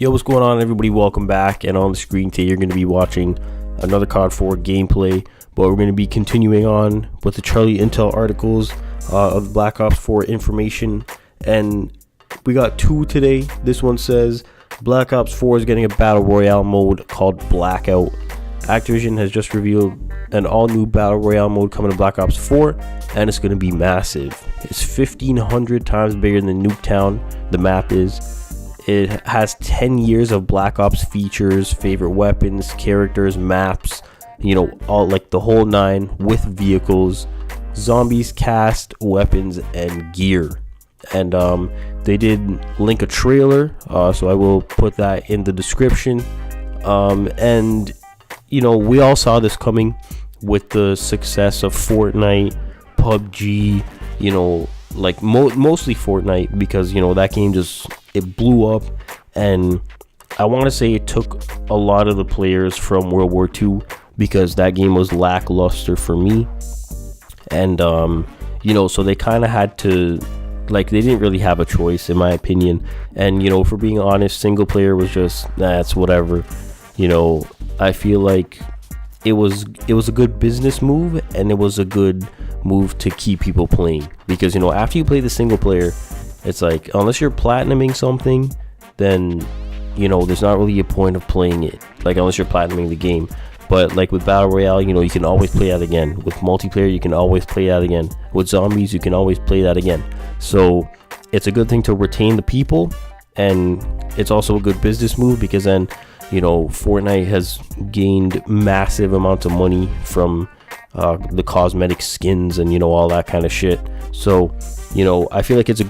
Yo, what's going on, everybody? Welcome back. And on the screen today, you're going to be watching another COD 4 gameplay, but we're going to be continuing on with the Charlie Intel articles of Black Ops 4 information. And we got two today. This one says Black Ops 4 is getting a battle royale mode called Blackout. Activision has just revealed an all-new battle royale mode coming to Black Ops 4, and it's going to be massive. It's 1,500 times bigger than Nuketown. The map is. It has 10 years of Black Ops features, favorite weapons, characters, maps, all like the whole nine, with vehicles, zombies, cast, weapons, and gear. And they did link a trailer, so I will put that in the description. And we all saw this coming with the success of Fortnite, PUBG, mostly Fortnite, because that game it blew up, and I want to say it took a lot of the players from World War II, because that game was lackluster for me. And so they kind of had to, they didn't really have a choice, in my opinion. And for being honest, single player was just, it's whatever. I feel like it was a good business move, and it was a good move to keep people playing, because after you play the single player, it's like, unless you're platinuming something, then there's not really a point of playing it, unless you're platinuming the game. But with battle royale, you can always play that again. With multiplayer, you can always play that again. With zombies, you can always play that again. So it's a good thing to retain the people, and it's also a good business move, because then Fortnite has gained massive amounts of money from the cosmetic skins and all that kind of shit. So I feel like it's a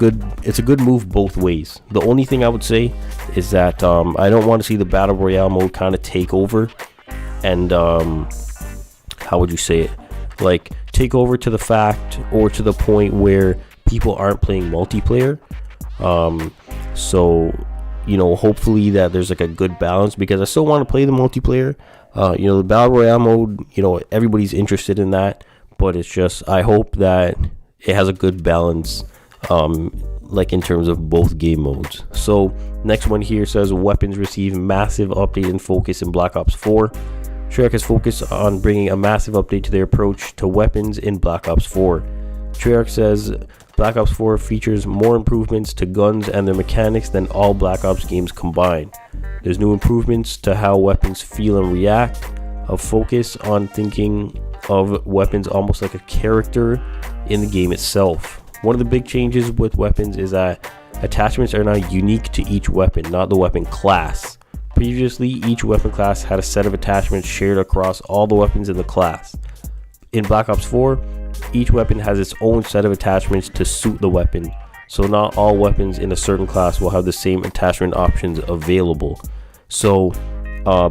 good move both ways. The only thing I would say is that I don't want to see the battle royale mode kind of take over, and how would you say it, take over to the fact, or to the point where people aren't playing multiplayer. So hopefully that there's a good balance, because I still want to play the multiplayer. The battle royale mode, everybody's interested in that, but it's just, I hope that it has a good balance, in terms of both game modes. So next one here says weapons receive massive update and focus in Black Ops 4. Treyarch has focused on bringing a massive update to their approach to weapons in Black Ops 4. Treyarch says Black Ops 4 features more improvements to guns and their mechanics than all Black Ops games combined. There's new improvements to how weapons feel and react, a focus on thinking of weapons almost like a character in the game itself. One of the big changes with weapons is that attachments are now unique to each weapon, not the weapon class. Previously, each weapon class had a set of attachments shared across all the weapons in the class. In Black Ops 4, each weapon has its own set of attachments to suit the weapon, so not all weapons in a certain class will have the same attachment options available. So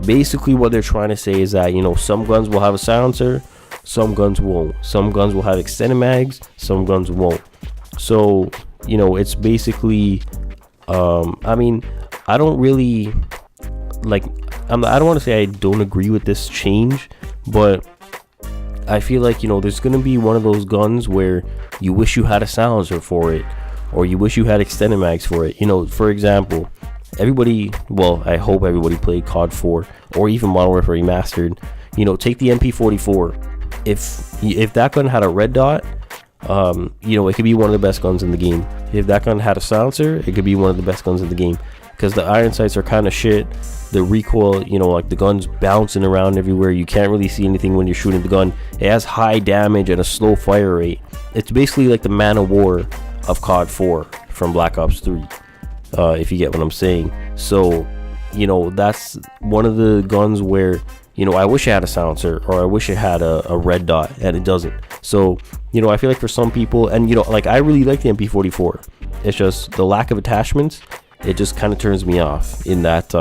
basically what they're trying to say is that some guns will have a silencer, some guns won't. Some guns will have extended mags, some guns won't. So it's basically I don't really I don't want to say I don't agree with this change, but I feel like there's gonna be one of those guns where you wish you had a silencer for it, or you wish you had extended mags for it. For example, I hope everybody played COD 4 or even Modern Warfare Remastered. Take the MP44. If that gun had a red dot, it could be one of the best guns in the game. If that gun had a silencer, it could be one of the best guns in the game, because the iron sights are kind of shit. The recoil, the gun's bouncing around everywhere. You can't really see anything when you're shooting the gun. It has high damage and a slow fire rate. It's basically like the Man of War of COD 4 from Black Ops 3, if you get what I'm saying. So that's one of the guns where I wish it had a silencer, or I wish it had a red dot, and it doesn't. So I feel like for some people, and I really like the MP44, it's just the lack of attachments, it just kind of turns me off in that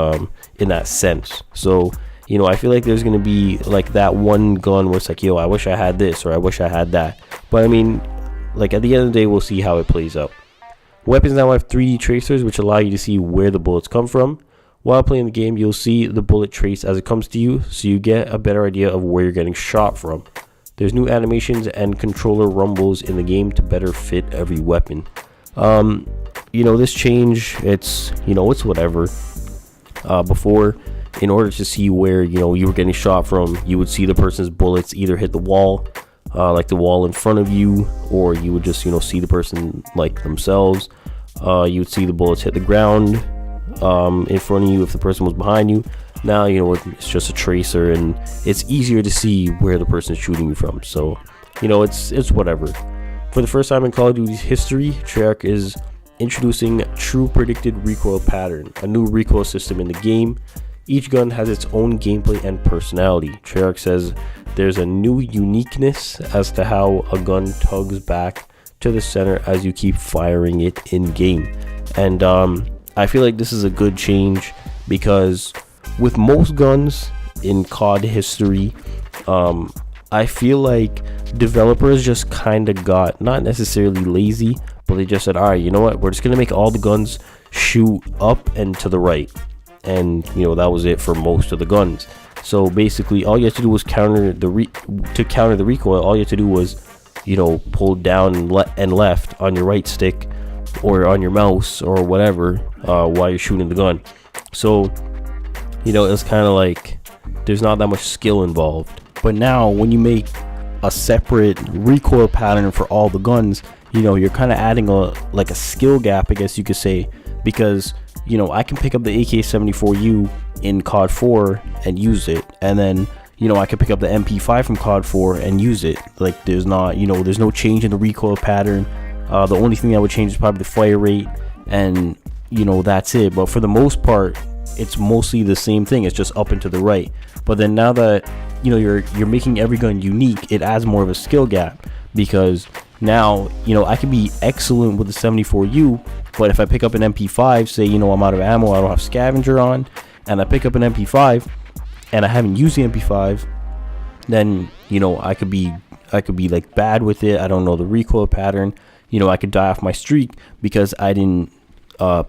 sense. So I feel like there's gonna be that one gun where it's like, I wish I had this, or I wish I had that. But at the end of the day, we'll see how it plays out. Weapons now have 3D tracers, which allow you to see where the bullets come from. While playing the game, you'll see the bullet trace as it comes to you, so you get a better idea of where you're getting shot from. There's new animations and controller rumbles in the game to better fit every weapon. This change, it's whatever. before, in order to see where, you know, you were getting shot from, you would see the person's bullets either hit the wall, like the wall in front of you, or you would just, you know, see the person like themselves. You would see the bullets hit the ground in front of you if the person was behind you. Now, you know, it's just a tracer, and it's easier to see where the person is shooting you from. So, you know, it's whatever. For the first time in Call of Duty's history, Treyarch is introducing True Predicted Recoil Pattern, a new recoil system in the game. Each gun has its own gameplay and personality. Treyarch says there's a new uniqueness as to how a gun tugs back to the center as you keep firing it in game. And I feel like this is a good change, because with most guns in COD history, I feel like developers just kind of got, not necessarily lazy, but they just said, all right, you know what, we're just gonna make all the guns shoot up and to the right. And, you know, that was it for most of the guns. So basically all you had to do was counter the recoil. All you had to do was, you know, pull down and left on your right stick or on your mouse or whatever while you're shooting the gun. So, you know, it's kind of like there's not that much skill involved. But now when you make a separate recoil pattern for all the guns, you know, you're kind of adding a skill gap, I guess you could say, because, you know, I can pick up the AK-74U in COD 4 and use it, and then, you know, I can pick up the MP5 from COD 4 and use it. Like, there's not, you know, there's no change in the recoil pattern. The only thing that would change is probably the fire rate, and, you know, that's it. But for the most part, it's mostly the same thing. It's just up and to the right. But then now that, you know, you're making every gun unique, it adds more of a skill gap, because now, you know, I can be excellent with the 74U, but if I pick up an MP5, say, you know, I'm out of ammo, I don't have scavenger on, and I pick up an MP5 and I haven't used the MP5, then, you know, I could be like bad with it. I don't know the recoil pattern. You know, I could die off my streak because I didn't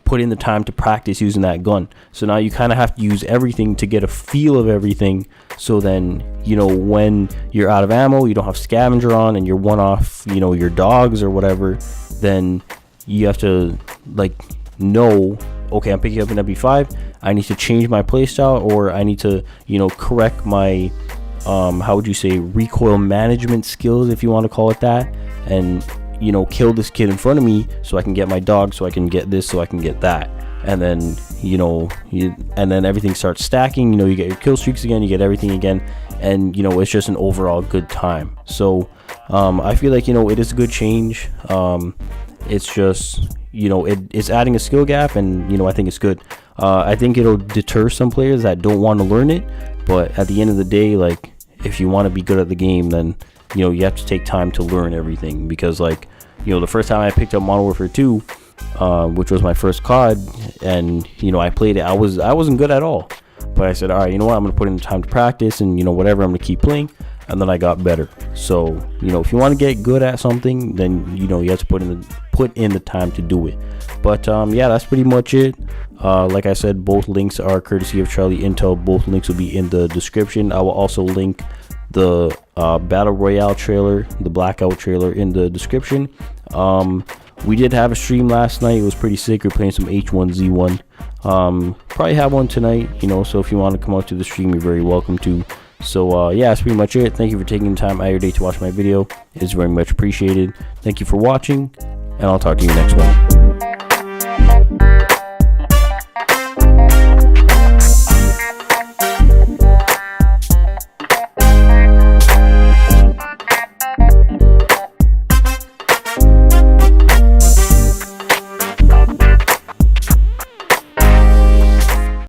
put in the time to practice using that gun. So now you kind of have to use everything to get a feel of everything. So then, you know, when you're out of ammo, you don't have scavenger on, and you're one off, you know, your dogs or whatever, then you have to like know, okay, I'm picking up an MP5, I need to change my playstyle, or I need to, you know, correct my how would you say, recoil management skills, if you want to call it that, and, you know, kill this kid in front of me so I can get my dog, so I can get this, so I can get that. And then, you know, and then everything starts stacking. You know, you get your kill streaks again, you get everything again, and, you know, it's just an overall good time. So I feel like, you know, it is a good change. It's just, you know, it's adding a skill gap, and, you know, I think it's good. I think it'll deter some players that don't want to learn it, but at the end of the day, like, if you want to be good at the game, then, you know, you have to take time to learn everything. Because, like, you know, the first time I picked up Modern Warfare 2, which was my first COD, and, you know, I played it, I wasn't good at all, but I said, all right, you know what, I'm gonna put in the time to practice, and, you know, whatever, I'm gonna keep playing, and then I got better. So, you know, if you want to get good at something, then, you know, you have to put in the time to do it. But yeah, that's pretty much it. Like I said, both links are courtesy of Charlie Intel. Both links will be in the description. I will also link the Battle Royale trailer, the Blackout trailer, in the description. We did have a stream last night. It was pretty sick. We're playing some H1Z1. Probably have one tonight, you know, so if you want to come out to the stream, you're very welcome to. So yeah, that's pretty much it. Thank you for taking the time out of your day to watch my video. It's very much appreciated. Thank you for watching, and I'll talk to you next one.